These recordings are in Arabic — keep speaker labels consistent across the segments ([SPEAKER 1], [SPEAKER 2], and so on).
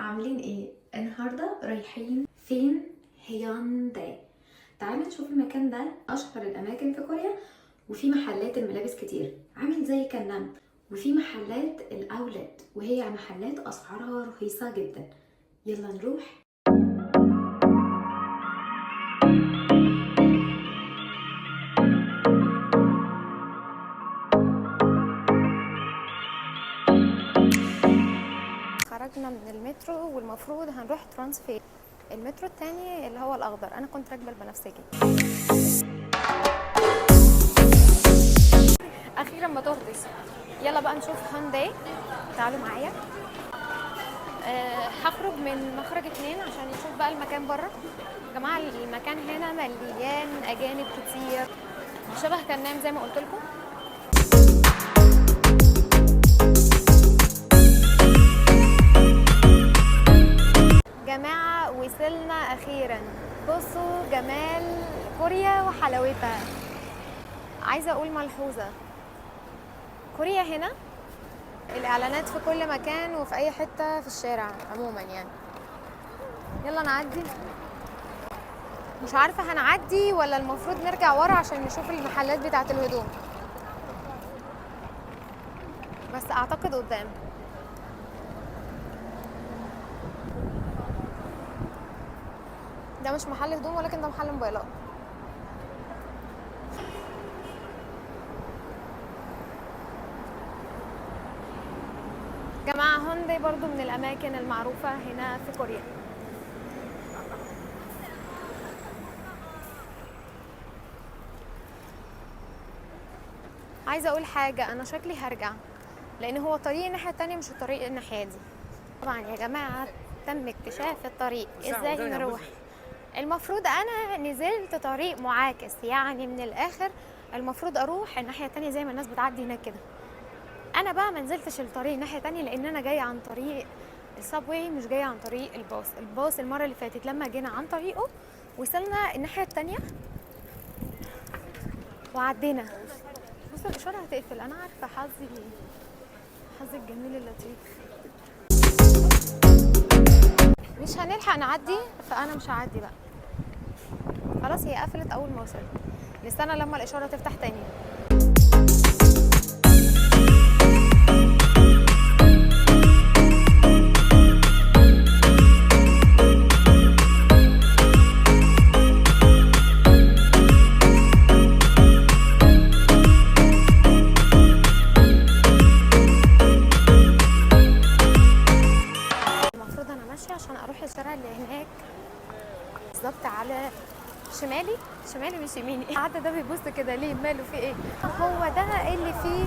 [SPEAKER 1] عاملين ايه؟ النهارده رايحين فين؟ هيونداي. تعالوا نشوف المكان ده، اشهر الاماكن في كوريا، وفي محلات الملابس كتير عامل زي كنان، وفي محلات الاولت وهي محلات اسعارها رخيصه جدا. يلا نروح.
[SPEAKER 2] خرجنا من المترو والمفروض هنروح ترانسفير. المترو التاني اللي هو الاخضر، انا كنت راكبه البنفسجي. اخيرا ما تهتش. يلا بقى نشوف هونداي، تعالوا معايا. هخرج من مخرج 2 عشان نشوف بقى المكان بره. يا جماعه المكان هنا مليان اجانب كتير، شبه كنام زي ما قلت لكم. جماعة وصلنا أخيرا. بصوا جمال كوريا وحلاوتها. عايزة أقول ملحوظة، كوريا هنا الإعلانات في كل مكان وفي أي حتة في الشارع عموما يعني. يلا نعدي. مش عارفة هنعدي ولا المفروض نرجع ورا عشان نشوف المحلات بتاعة الهدوم، بس أعتقد قدام. ده مش محل هدوم ولكن ده محل موبايلات. جماعة هونداي برضو من الأماكن المعروفة هنا في كوريا. عايزة أقول حاجة، أنا شكلي هرجع لأن هو طريق الناحية التانية مش الطريق الناحية دي. طبعا يا جماعة تم اكتشاف الطريق ازاي نروح. المفروض انا نزلت طريق معاكس، يعني من الاخر المفروض اروح الناحيه التانية زي ما الناس بتعدي هناك كده. انا بقى ما نزلتش الطريق الناحيه التانية لان انا جايه عن طريق السبواي، مش جايه عن طريق الباص. الباص المره اللي فاتت لما جينا عن طريقه وصلنا الناحيه التانية وعدينا. بصوا الاشاره هتقفل، انا عارفه حظي الجميل اللطيف. مش هنلحق نعدي، فانا مش هعدي بقى، خلاص هي قفلت اول ما وصلت. نستنى لما الاشاره تفتح تاني. المفروض انا ماشيه عشان اروح الشارع اللي هناك بالظبط على شمالي مش يميني. العدد ده بيبص كده ليه؟ ماله في ايه؟ هو ده اللي فيه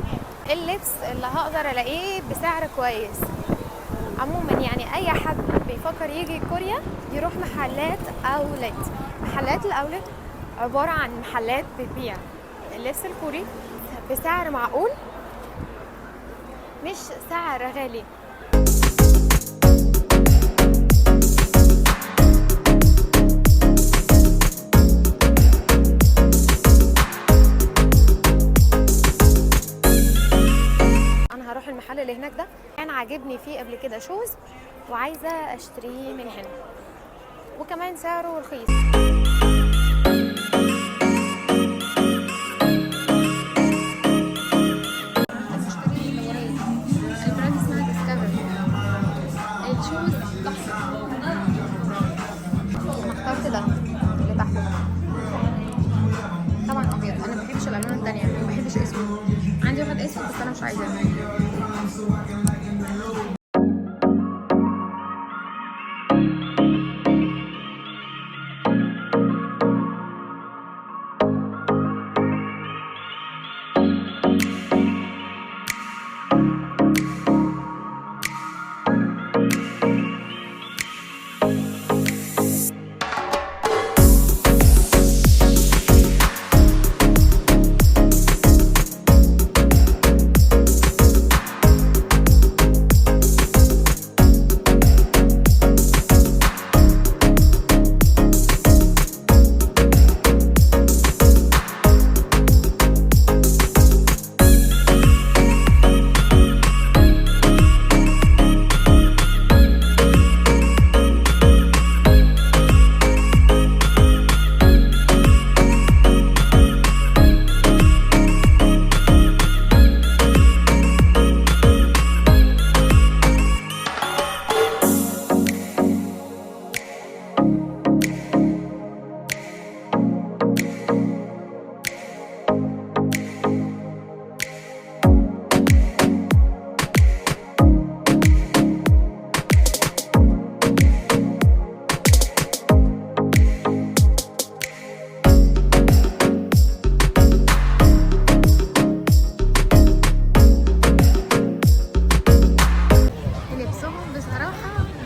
[SPEAKER 2] اللبس اللي هقدر الاقيه بسعر كويس. عموما يعني اي حد بيفكر يجي كوريا يروح محلات اولت. محلات الاولت عباره عن محلات بتبيع اللبس الكوري بسعر معقول، مش سعر غالي. المحل اللي هناك ده كان عاجبني فيه قبل كده شوز، وعايزه اشتريه من هنا، وكمان سعره رخيص. البراند اسمها ديسكفري. الشوز تحفه. اخترت ده اللي تحت ده، طبعا ابيض. انا ما بحبش الالوان التانية، ما بحبش اسود. عندي واحد اسود بس انا مش عايزاه.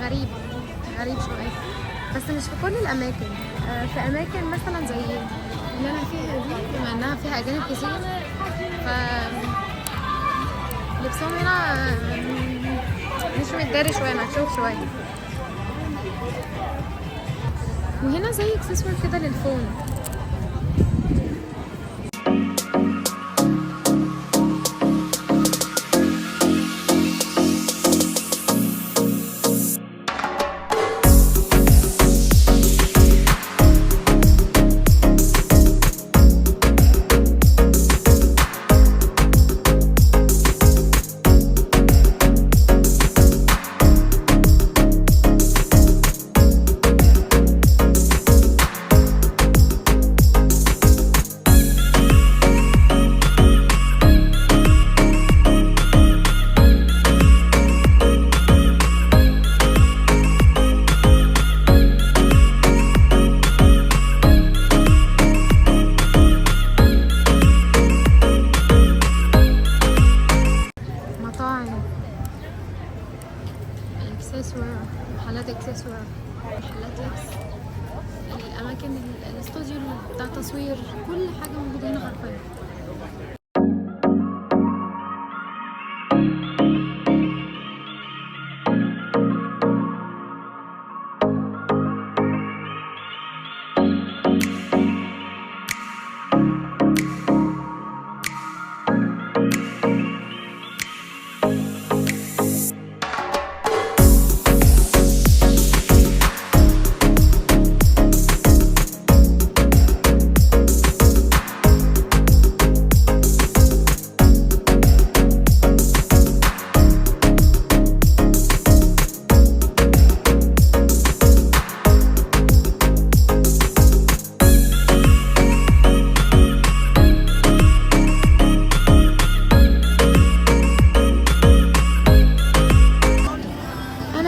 [SPEAKER 2] غريب غريب شويه، بس مش في كل الاماكن. في اماكن مثلا زي اللي انا فيها دي، بما انها فيها اجانب كتير، ف لبسهم هنا مش متداري شويه، مكشوف شويه. وهنا زي اكسسوار كده للفون. محلات اكسسوار، محلات لبس، الاماكن، الاستوديو بتاع تصوير، كل حاجه موجوده هنا حرفيا.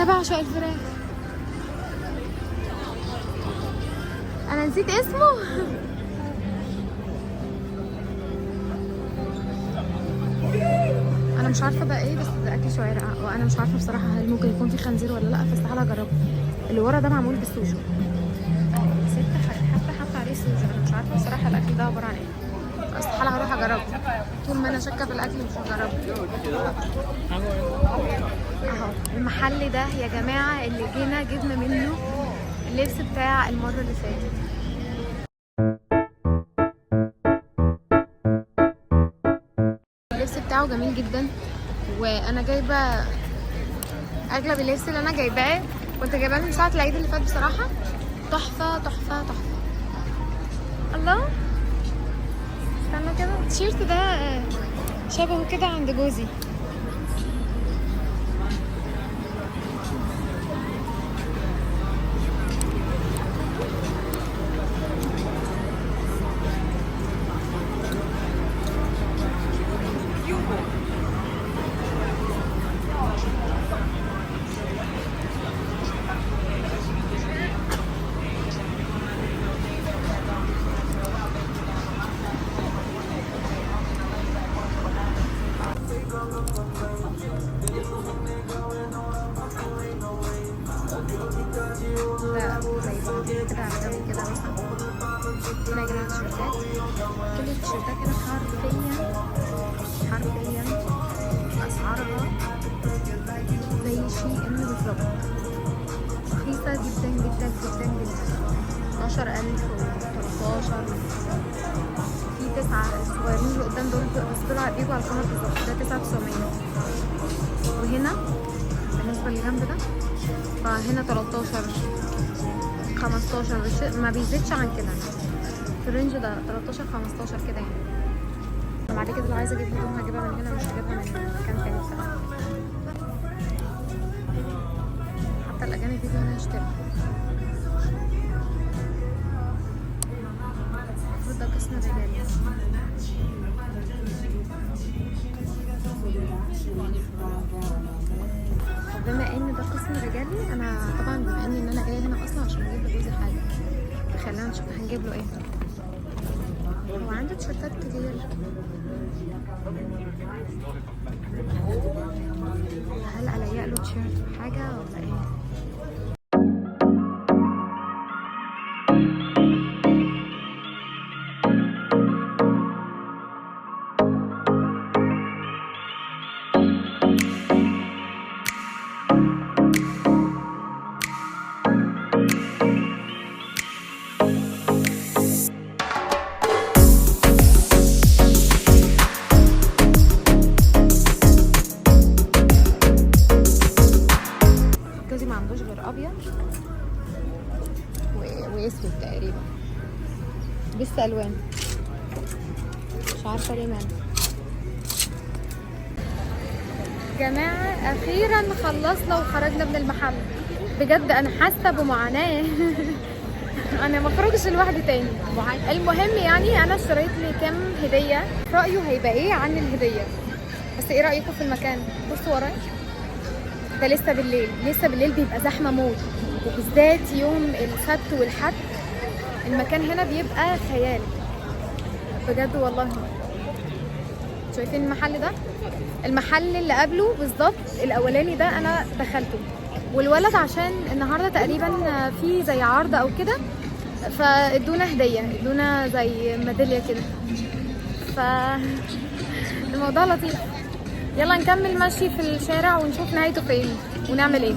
[SPEAKER 2] بعشق الفراخ. انا نسيت اسمه. انا مش عارفه ده ايه، بس ده اكل شوارع، وانا مش عارفه بصراحه هل ممكن يكون في خنزير ولا لا، بس تعالى اجربه. اللي ورا ده معمول بالسوشو. ست حتى عليه سوشو. انا مش عارفه بصراحه الاكل ده عباره عن ايه، بس تعالى هروح اجربه. طول ما انا شاكه في الاكل مش هجربه. اهو المحل ده يا جماعه اللي جبنا منه اللبس بتاع المره اللي فاتت. اللبس بتاعه جميل جدا، وانا جايبه اغلب اللبس اللي انا جايباه كنت جايباه من ساعه العيد اللي فات. بصراحه تحفه تحفه تحفه. الله، استنى كده، التيشيرت ده شبهه كده عند جوزي. هنا يا جماعة التيشيرتات، كل التيشيرتات هنا حرفيا أسعارها زي شيء بالظبط، رخيصة جدا جدا جدا جدا. 12,000 و13، في 9 الصغيرين اللي قدام دول، بس دول بيجوا على القمر بالظبط، ده 9,900. وهنا بالنسبة للجنب ده فهنا 13 15، ما بيزيدش عن كده، في الرينج ده 13 15 كده يعني. بعد كده لو عايزه اجيب هدوم هجيبها من هنا، مش هجيبها من مكان تاني بصراحه. حتى الاجانب بيجوا هنا يشتروا. المفروض ده قسم رجالي. بما ان ده قسم رجالي، انا طبعا بما ان انا جايه هنا اصلا عشان اجيب لجوزي حاجه، خلينا نشوف هنجيب له ايه. هو عنده تيشيرتات كتير. هل أليق له تيشيرت حاجه ولا ايه؟ الهودي ما عندوش غير ابيض واسود تقريبا، لسه الوان مش عارفه ليه مالها. جماعه اخيرا خلصنا وخرجنا من المحل، بجد انا حاسه بمعاناه انا ما اخرجش لوحدي تاني. المهم يعني انا اشتريت لي كام هديه، رايه هيبقى ايه عن الهديه. بس ايه رايكم في المكان؟ بصوا ورايا، ده لسه بالليل، لسه بالليل بيبقى زحمه موت، وبالذات يوم السبت والحد المكان هنا بيبقى خيال بجد والله. شايفين المحل ده؟ المحل اللي قبله بالظبط الاولاني ده انا دخلته، والولد عشان النهارده تقريبا في زي عرض او كده فادونا هديه، ادونا زي ميداليه كده، فالموضوع لطيف. يلا نكمل مشي في الشارع ونشوف نهايته فين ونعمل ايه.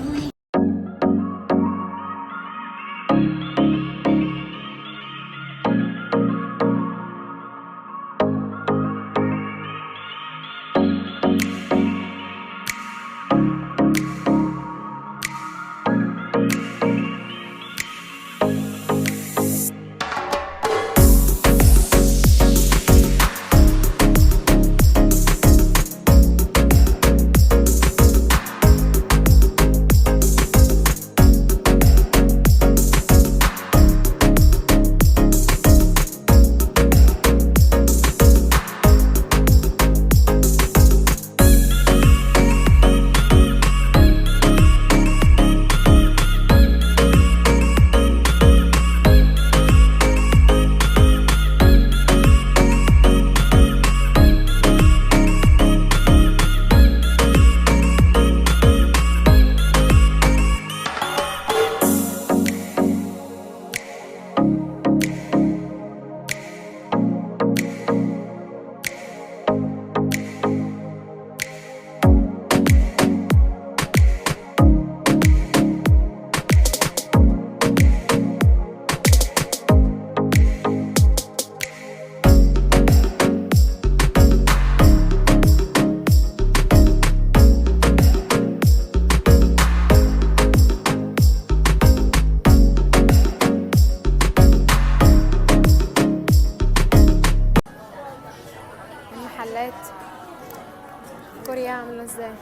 [SPEAKER 2] كوريا عامله ازاي؟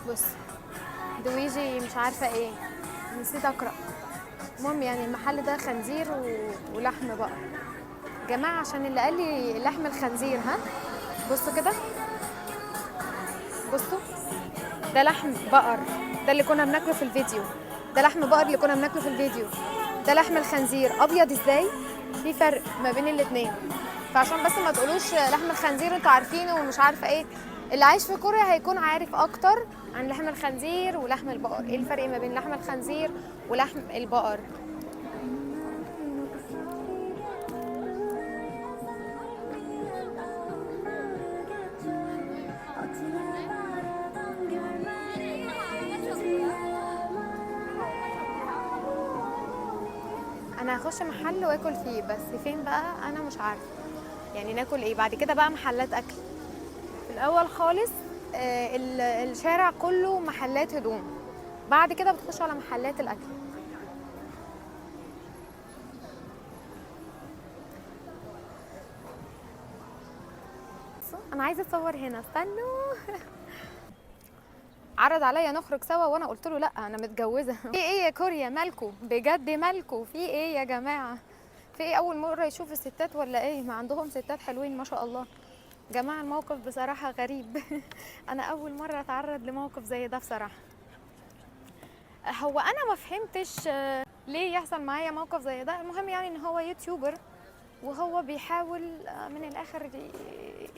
[SPEAKER 2] بص دويجي مش عارفه ايه، نسيت اقرا. المهم يعني المحل ده خنزير ولحم بقر. جماعه عشان اللي قال لي لحم الخنزير، ها بصوا كده، بصوا ده لحم بقر، ده اللي كنا بناكله في الفيديو، ده لحم بقر اللي كنا بناكله في الفيديو، ده لحم الخنزير ابيض ازاي، في فرق ما بين الاثنين. فعشان بس ما تقولوش لحم الخنزير انتوا عارفينه ومش عارفه ايه، اللي عايش في كوريا هيكون عارف اكتر عن لحم الخنزير ولحم البقر، ايه الفرق ما بين لحم الخنزير ولحم البقر. انا هخش محل واكل فيه، بس فين بقى انا مش عارفه، يعني ناكل ايه بعد كده بقى. محلات اكل في الاول خالص، الشارع كله محلات هدوم، بعد كده بتخش على محلات الاكل. انا عايزه اتصور هنا، استنوا عرض عليا نخرج سوا وانا قلت له لا انا متجوزه. في ايه يا كوريا مالكو بجد، مالكو في ايه يا جماعه، في ايه؟ اول مره يشوف الستات ولا ايه؟ ما عندهم ستات حلوين ما شاء الله. جماعه الموقف بصراحه غريب انا اول مره اتعرض لموقف زي ده بصراحه. هو انا ما فهمتش ليه يحصل معايا موقف زي ده. المهم يعني ان هو يوتيوبر وهو بيحاول من الاخر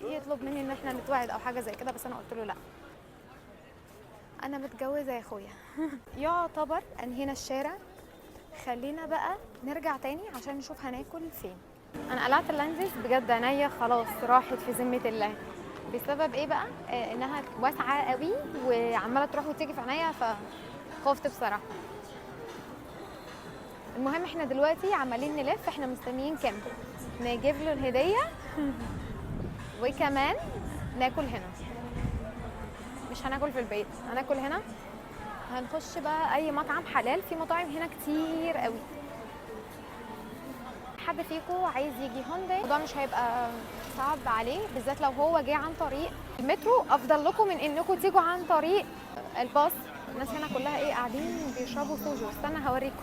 [SPEAKER 2] يطلب مني ان احنا نتوعد او حاجه زي كده، بس انا قلت له لا انا متجوزه يا اخويا يعتبر انهينا الشارع، خلينا بقى نرجع تاني عشان نشوف هناكل فين. انا قلعت اللانزز بجد، عينيا خلاص راحت في ذمه الله. بسبب ايه بقى؟ انها واسعه قوي وعماله تروح وتيجي في عينيا، فخفت بصراحه. المهم احنا دلوقتي عمالين نلف، احنا مستنيين كام نجيب له الهديه وكمان ناكل هنا. مش هناكل في البيت، هناكل هنا هنخش بقى اي مطعم حلال. في مطاعم هنا كتير قوي. حد فيكم عايز يجي هونداي الموضوع مش هيبقى صعب عليه، بالذات لو هو جه عن طريق المترو. افضل لكم من انكم تيجوا عن طريق الباص. الناس هنا كلها ايه قاعدين بيشربوا سوجو. استنى هوريكم.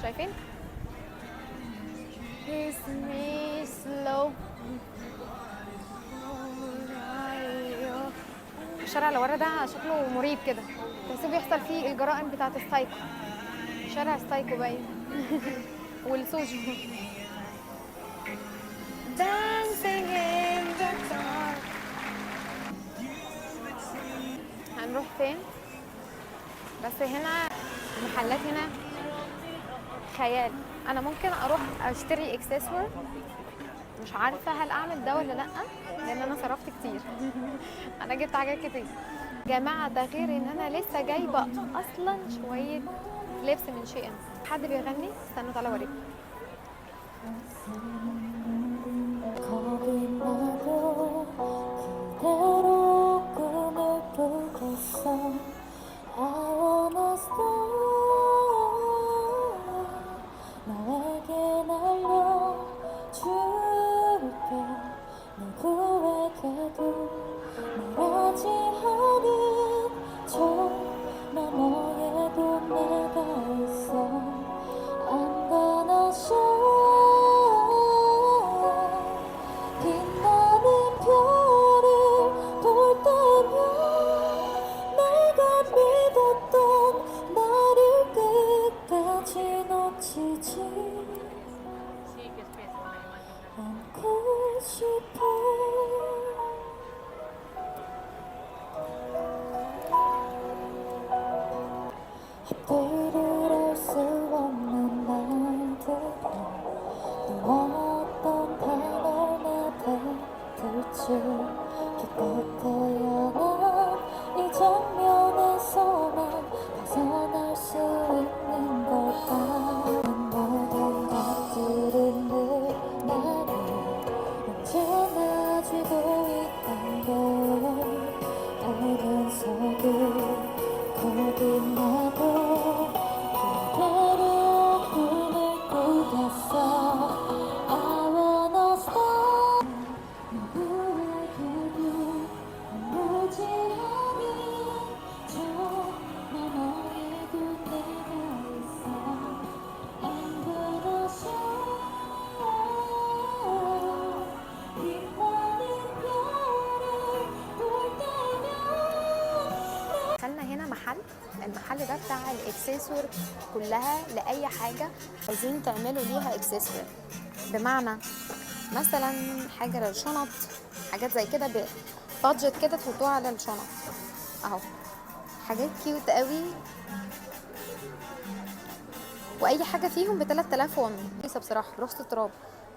[SPEAKER 2] شايفين؟ Kiss me slow. الشارع اللي ورا ده شكله مريب كده، تحسوا بيحصل فيه الجرائم بتاعت السايكو. شارع السايكو باين. والسوجو. Dancing in the dark. هنروح فين؟ بس هنا المحلات هنا خيال. انا ممكن اروح اشتري اكسسوار، مش عارفه هل اعمل ده ولا لا، لان انا صرفت كتير. انا جبت حاجات كتير جماعه. ده غير ان انا لسه جايبه اصلا شويه لبس من شيء. حد بيغني؟ استنوا تعالوا اوريكم. المحل ده بتاع الاكسسوار كلها، لاي حاجه عايزين تعملوا ليها اكسسوار. بمعنى مثلا حاجه للشنط، حاجات زي كده بادجت كده تحطوها على الشنط اهو. حاجات كيوت قوي، واي حاجه فيهم ب 3000 وون لسه بصراحه برخص التراب.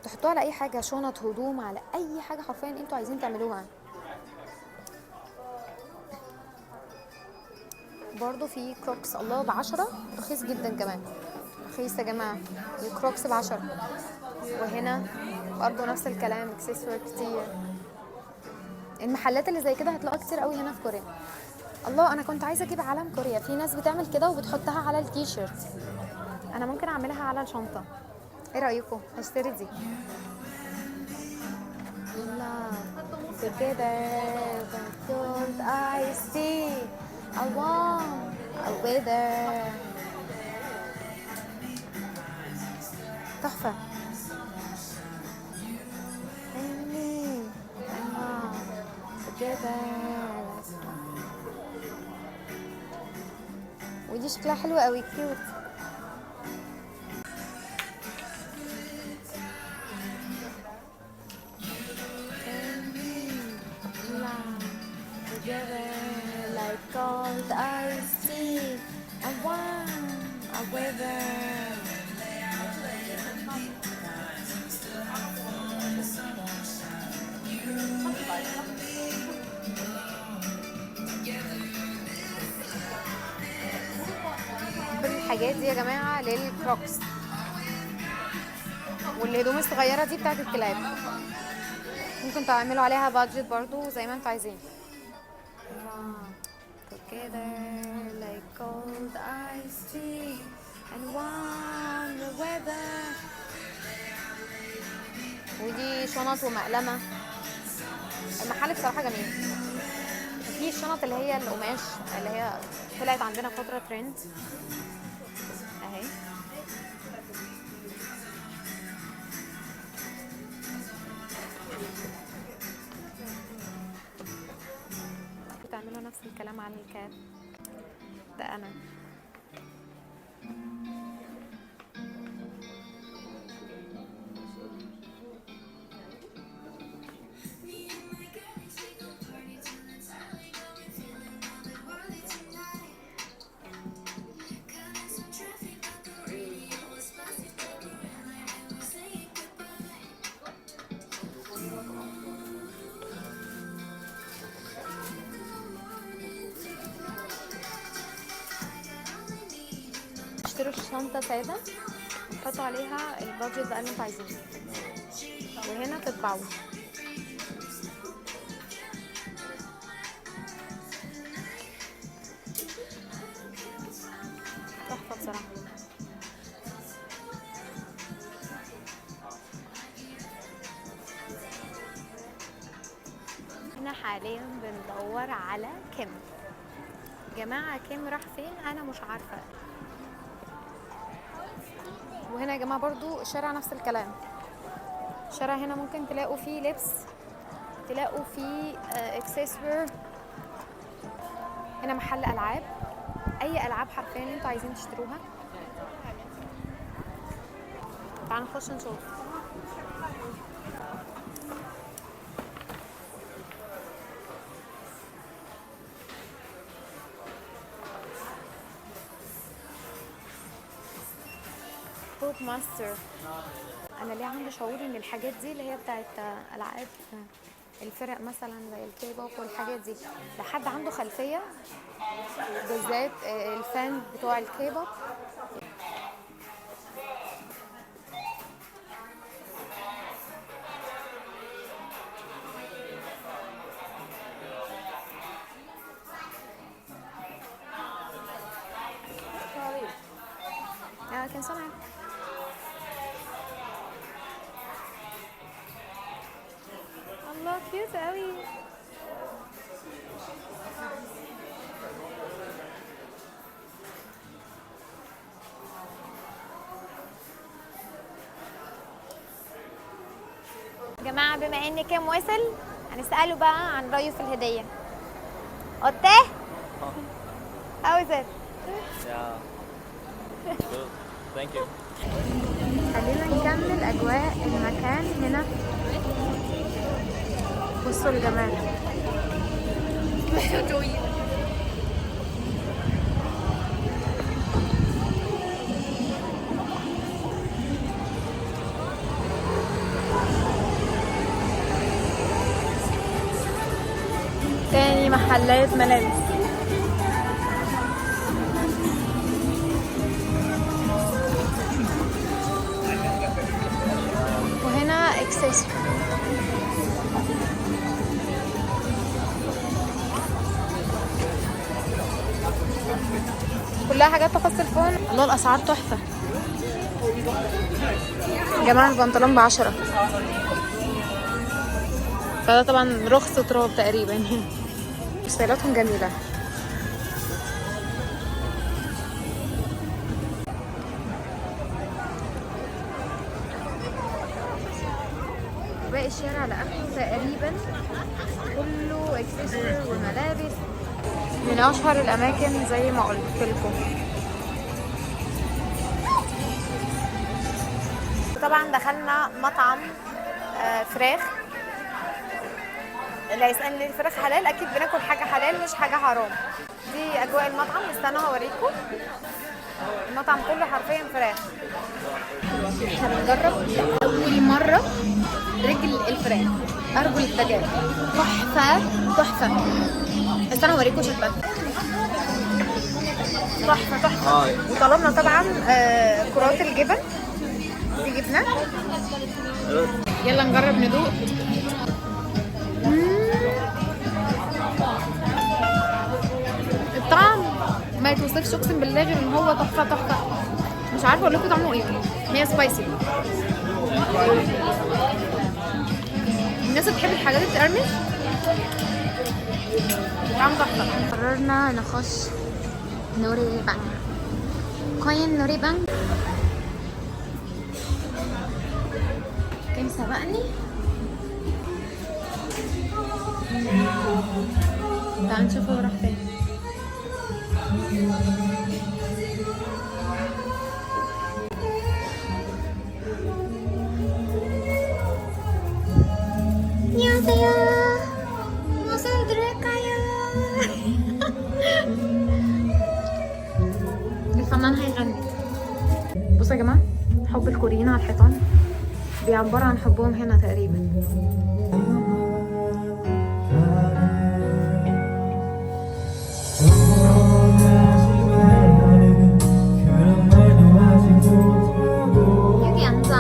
[SPEAKER 2] تحطوها على اي حاجه، شنط، هدوم، على اي حاجه حرفيا انتوا عايزين تعملوها. برضو في كروكس، الله، ب10، رخيص جدا كمان، رخيص يا جماعه. الكروكس ب10. وهنا برضو نفس الكلام، اكسسوار كتير. المحلات اللي زي كده هتلاقوها كتير قوي هنا في كوريا. الله، انا كنت عايزه اجيب علم كوريا. في ناس بتعمل كده وبتحطها على التيشيرت. انا ممكن اعملها على الشنطه. ايه رايكم؟ هشتري دي. لا together cold I see I want a weather. تحفه. ودي شكلها حلوة قوي، كيوت. Like cold iced tea, I want a weather. كل الحاجات دي يا جماعة للكروكس، والهدوم الصغيرة دي بتاعت الكلاب. ممكن تعملوا عليها بادجت برضو زي ما انتوا عايزين. together like cold iced tea and warm the weather. ودي شنط ومقلمة. المحل بصراحة جميل. في الشنط اللي هي القماش اللي هي طلعت عندنا فترة ترند اهي. بتعملوا نفس الكلام على الكاب ده. انا اشتروا الشنطة سادة وتحطوا عليها البادجت بقى اللي انتوا عايزينه، وهنا تطبعوا. تحفة بصراحة. احنا حاليا بندور على كيم. جماعة كيم راح فين؟ انا مش عارفة. وهنا يا جماعة برضو الشارع نفس الكلام. الشارع هنا ممكن تلاقوا فيه لبس، تلاقوا فيه اكسسوار. هنا محل العاب، اي العاب حرفيا انتوا عايزين تشتروها. تعالوا نخش نشوف. كود ماستر. انا ليه عندي شعور ان الحاجات دي اللي هي بتاعت العاب الفرق مثلا زي الكيبوب والحاجات دي، لو حد عنده خلفيه بالذات الفان بتوع الكيبوب كان سامع. الله كيوت قوي. جماعة بما ان كام وصل هنسأله بقى عن رأيه في الهدية. اوتي؟ How is it?
[SPEAKER 3] Yeah. Good. Thank you.
[SPEAKER 2] خلينا نكمل أجواء المكان هنا. بصوا الجمال. تاني محلات ملابس. وهنا اكسسوار. كلها حاجات تخص الفون. الله الاسعار تحفه يا جماعه. البنطلون ب10، فده طبعا رخص تراب تقريبا. ستايلاتهم جميله. باقي الشارع لاخره تقريبا كله اكسسوار وملابس من اشهر الاماكن زي ما قلت لكم. طبعا دخلنا مطعم فراخ. اللي هيسألني الفراخ حلال، اكيد بناكل حاجه حلال مش حاجه حرام. دي اجواء المطعم. استنوا هوريكم. المطعم كله حرفيا فراخ. احنا بنجرب لاول مره رجل الفراخ، ارجل الدجاج. تحفه تحفه. استنوا اوريكم شكلها. تحفه تحفه. وطلبنا طبعا كرات الجبن. دي جبنه. يلا نجرب ندوق. الطعم ما يتوصفش اقسم بالله، غير ان هو تحفه تحفه. مش عارفه اقول لكم طعمه ايه. هي سبايسي. الناس اللي بتحب الحاجات اللي بتقرمش طعم تحفه. قررنا نخش نوري بانك. كوين نوري بانك. كم سبقني؟ تعال نشوف هو راح فين. 안녕하세요. 무엇을 드릴까요? الفنان هيغني. بصوا يا جماعة، حب الكوريين على الحيطان بيعبروا عن حبهم هنا تقريبا. 여기 앉아.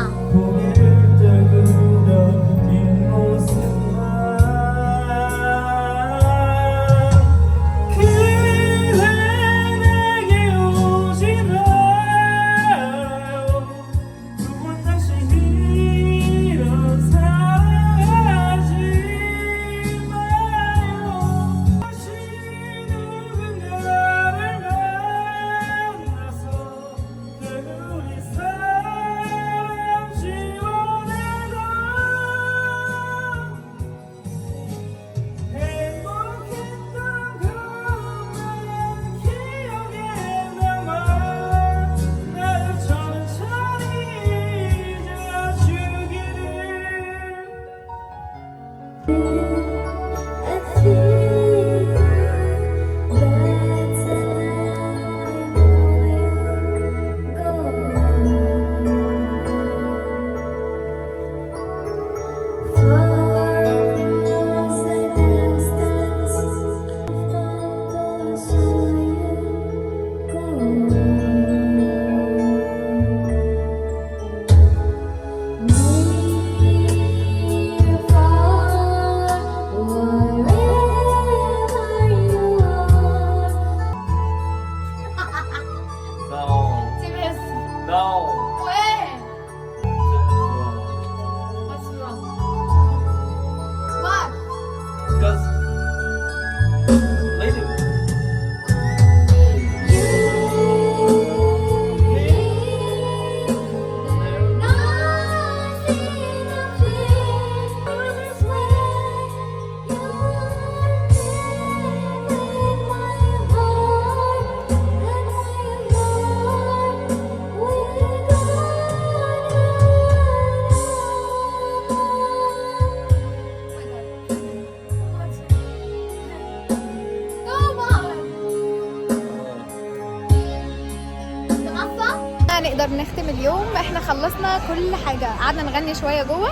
[SPEAKER 2] نقدر نختم اليوم. احنا خلصنا كل حاجة، قعدنا نغني شوية جوه.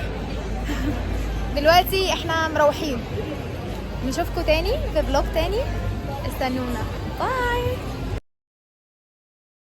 [SPEAKER 2] دلوقتي احنا مروحين. نشوفكم تاني في فلوج تاني، استنونا. باي.